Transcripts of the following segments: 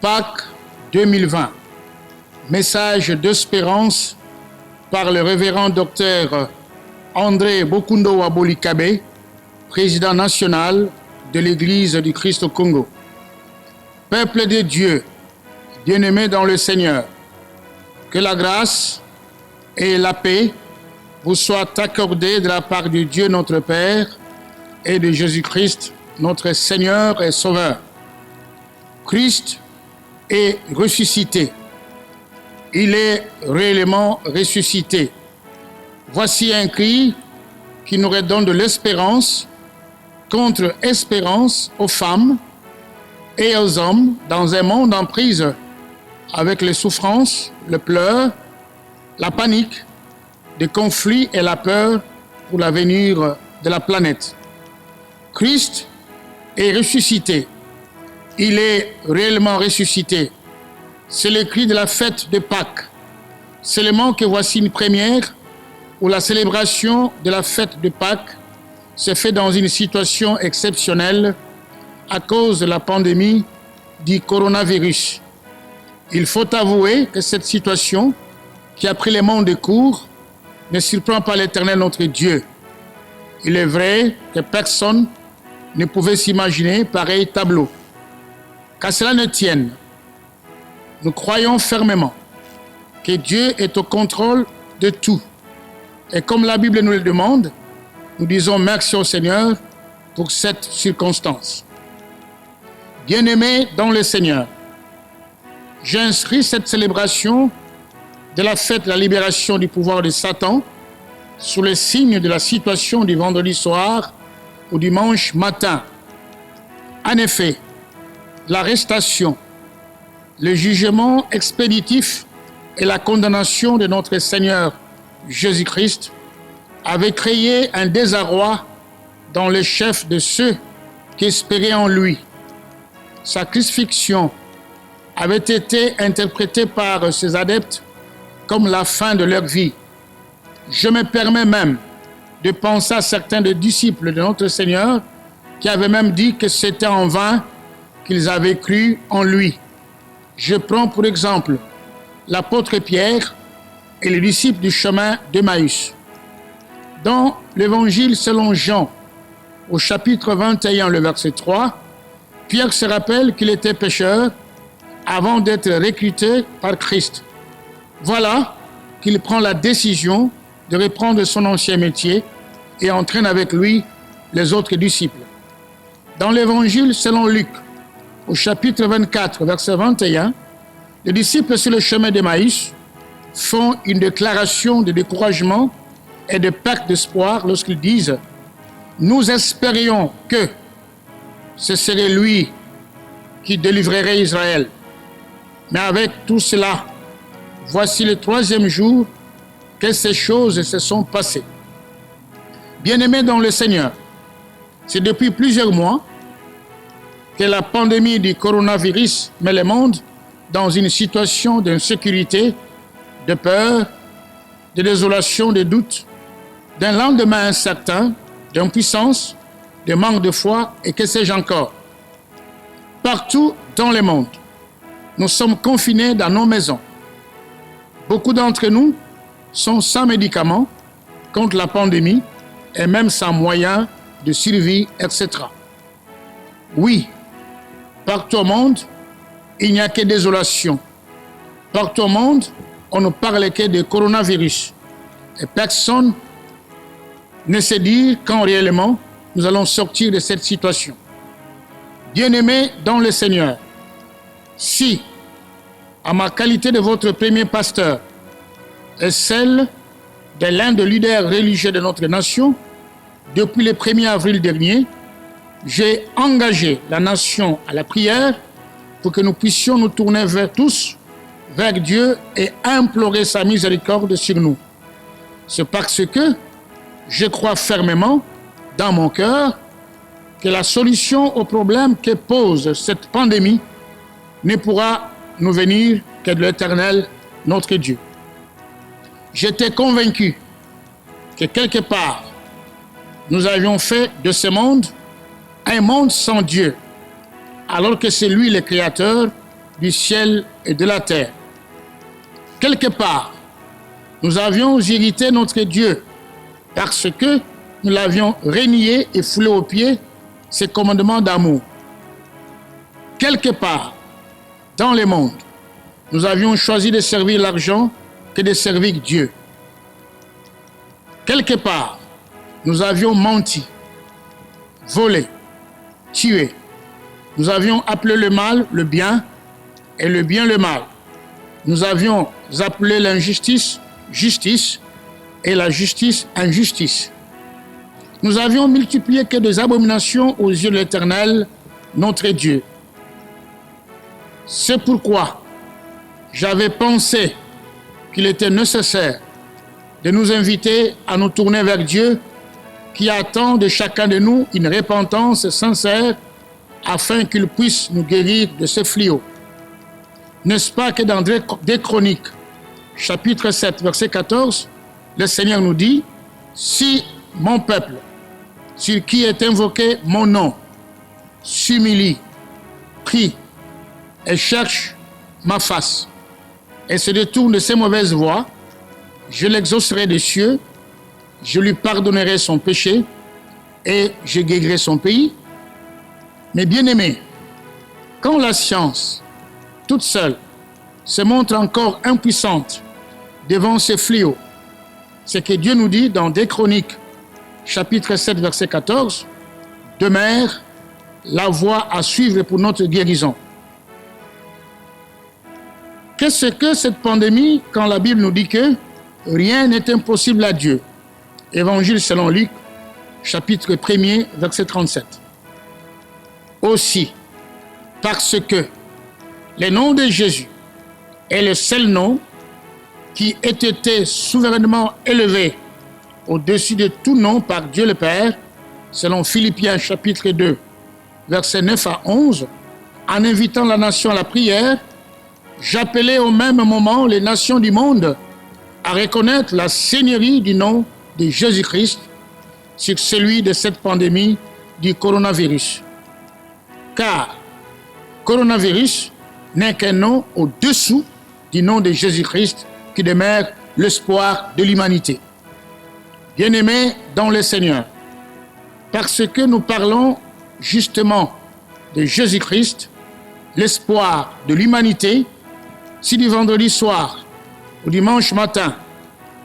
Pâques 2020. Message d'espérance par le révérend docteur André Bokundo Wabolikabe, président national de l'Église du Christ au Congo. Peuple de Dieu, bien-aimés dans le Seigneur, que la grâce et la paix vous soient accordées de la part de Dieu notre Père et de Jésus-Christ, notre Seigneur et Sauveur. Christ est ressuscité. Il est réellement ressuscité. Voici un cri qui nous redonne de l'espérance contre espérance aux femmes et aux hommes dans un monde en prise avec les souffrances, le pleur, la panique, les conflits et la peur pour l'avenir de la planète. Christ est ressuscité. Il est réellement ressuscité. C'est le cri de la fête de Pâques. Seulement que voici une première où la célébration de la fête de Pâques se fait dans une situation exceptionnelle à cause de la pandémie du coronavirus. Il faut avouer que cette situation qui a pris le monde de court ne surprend pas l'Éternel notre Dieu. Il est vrai que personne ne pouvait s'imaginer pareil tableau. Qu'à cela ne tienne, nous croyons fermement que Dieu est au contrôle de tout. Et comme la Bible nous le demande, nous disons merci au Seigneur pour cette circonstance. Bien-aimés dans le Seigneur, j'inscris cette célébration de la fête de la libération du pouvoir de Satan sous le signe de la situation du vendredi soir au dimanche matin. En effet, l'arrestation, le jugement expéditif et la condamnation de notre Seigneur Jésus-Christ avaient créé un désarroi dans les chefs de ceux qui espéraient en lui. Sa crucifixion avait été interprétée par ses adeptes comme la fin de leur vie. Je me permets même de penser à certains des disciples de notre Seigneur qui avaient même dit que c'était en vain qu'ils avaient cru en lui. Je prends pour exemple l'apôtre Pierre et les disciples du chemin d'Emmaüs. Dans l'évangile selon Jean, au chapitre 21, le verset 3, Pierre se rappelle qu'il était pécheur avant d'être recruté par Christ. Voilà qu'il prend la décision de reprendre son ancien métier et entraîne avec lui les autres disciples. Dans l'évangile selon Luc, au chapitre 24, verset 21, les disciples sur le chemin d'Emmaüs font une déclaration de découragement et de perte d'espoir lorsqu'ils disent « Nous espérions que ce serait lui qui délivrerait Israël. Mais avec tout cela, voici le troisième jour que ces choses se sont passées. » Bien-aimés dans le Seigneur, c'est depuis plusieurs mois que la pandémie du coronavirus met le monde dans une situation d'insécurité, de peur, de désolation, de doute, d'un lendemain incertain, d'impuissance, de manque de foi et que sais-je encore. Partout dans le monde, nous sommes confinés dans nos maisons. Beaucoup d'entre nous sont sans médicaments contre la pandémie et même sans moyens de survie, etc. Oui, partout au monde, il n'y a que désolation. Partout au monde, on ne parle que de coronavirus. Et personne ne sait dire quand réellement nous allons sortir de cette situation. Bien-aimés dans le Seigneur, si, à ma qualité de votre premier pasteur et celle de l'un des leaders religieux de notre nation, depuis le 1er avril dernier, j'ai engagé la nation à la prière pour que nous puissions nous tourner vers tous, vers Dieu et implorer sa miséricorde sur nous. C'est parce que je crois fermement dans mon cœur que la solution au problème que pose cette pandémie ne pourra nous venir que de l'Éternel, notre Dieu. J'étais convaincu que quelque part, nous avions fait de ce monde un monde sans Dieu, alors que c'est lui le créateur du ciel et de la terre. Quelque part, nous avions irrité notre Dieu parce que nous l'avions renié et foulé aux pieds ses commandements d'amour. Quelque part, dans le monde, nous avions choisi de servir l'argent que de servir Dieu. Quelque part, nous avions menti, volé, tué. Nous avions appelé le mal le bien et le bien le mal. Nous avions appelé l'injustice justice et la justice injustice. Nous avions multiplié que des abominations aux yeux de l'Éternel, notre Dieu. C'est pourquoi j'avais pensé qu'il était nécessaire de nous inviter à nous tourner vers Dieu qui attend de chacun de nous une repentance sincère afin qu'il puisse nous guérir de ce fléau. N'est-ce pas que dans 2 Chroniques, chapitre 7, verset 14, le Seigneur nous dit « Si mon peuple, sur qui est invoqué mon nom, s'humilie, prie et cherche ma face, et se détourne de ses mauvaises voies, je l'exaucerai des cieux, je lui pardonnerai son péché et je guérirai son pays. » Mais bien-aimés, quand la science, toute seule, se montre encore impuissante devant ces fléaux, c'est que Dieu nous dit dans 2 Chroniques, chapitre 7, verset 14, « Demeure la voie à suivre pour notre guérison. » Qu'est-ce que cette pandémie quand la Bible nous dit que rien n'est impossible à Dieu? Évangile selon Luc, chapitre 1er, verset 37. Aussi, parce que le nom de Jésus est le seul nom qui ait été souverainement élevé au-dessus de tout nom par Dieu le Père, selon Philippiens chapitre 2, versets 9 à 11, en invitant la nation à la prière, j'appelais au même moment les nations du monde à reconnaître la seigneurie du nom de Jésus-Christ sur celui de cette pandémie du coronavirus. Car coronavirus n'est qu'un nom au-dessous du nom de Jésus-Christ qui demeure l'espoir de l'humanité. Bien-aimés dans le Seigneur, parce que nous parlons justement de Jésus-Christ, l'espoir de l'humanité, si du vendredi soir au dimanche matin,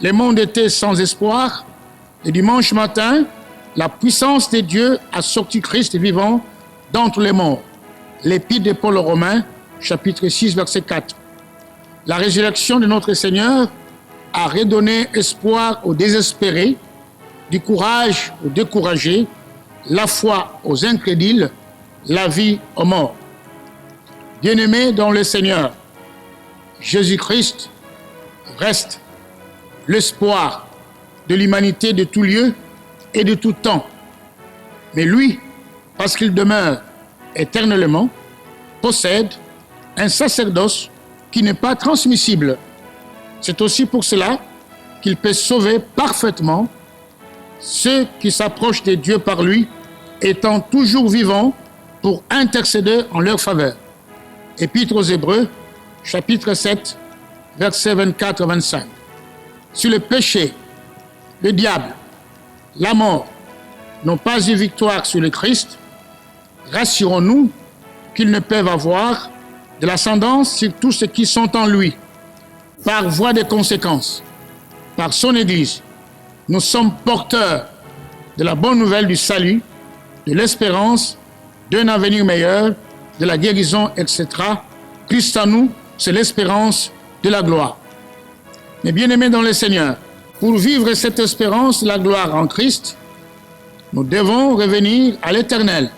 le monde était sans espoir, le dimanche matin, la puissance de Dieu a sorti Christ vivant d'entre les morts. L'Épître de Paul aux Romains, chapitre 6, verset 4. La résurrection de notre Seigneur a redonné espoir aux désespérés, du courage aux découragés, la foi aux incrédules, la vie aux morts. Bien-aimés dans le Seigneur, Jésus-Christ reste l'espoir de l'humanité de tout lieu et de tout temps. Mais lui, parce qu'il demeure éternellement, possède un sacerdoce qui n'est pas transmissible. C'est aussi pour cela qu'il peut sauver parfaitement ceux qui s'approchent de Dieu par lui, étant toujours vivants pour intercéder en leur faveur. Épître aux Hébreux, chapitre 7, versets 24 à 25. Sur le péché, le diable, la mort n'ont pas eu victoire sur le Christ, rassurons-nous qu'ils ne peuvent avoir de l'ascendance sur tous ceux qui sont en lui. Par voie de conséquence, par son Église, nous sommes porteurs de la bonne nouvelle du salut, de l'espérance, d'un avenir meilleur, de la guérison, etc. Christ en nous, c'est l'espérance de la gloire. Mais bien-aimés dans le Seigneur, pour vivre cette espérance de la gloire en Christ, nous devons revenir à l'Éternel.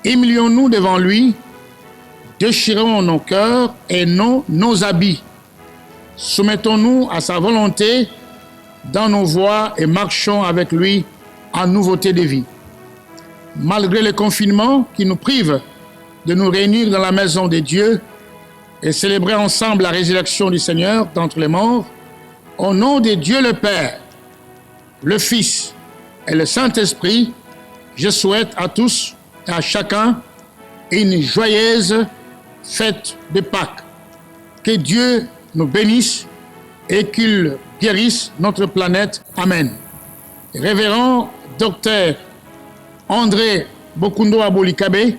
Humilions-nous devant lui, déchirons nos cœurs et non nos habits. Soumettons-nous à sa volonté dans nos voies et marchons avec lui en nouveauté de vie. Malgré le confinement qui nous prive de nous réunir dans la maison de Dieu et célébrer ensemble la résurrection du Seigneur d'entre les morts, au nom de Dieu le Père, le Fils et le Saint-Esprit, je souhaite à tous et à chacun une joyeuse fête de Pâques. Que Dieu nous bénisse et qu'il guérisse notre planète. Amen. Révérend Docteur André Bokundo Abolikabe,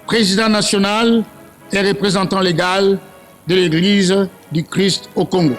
président national et représentant légal de l'Église du Christ au Congo.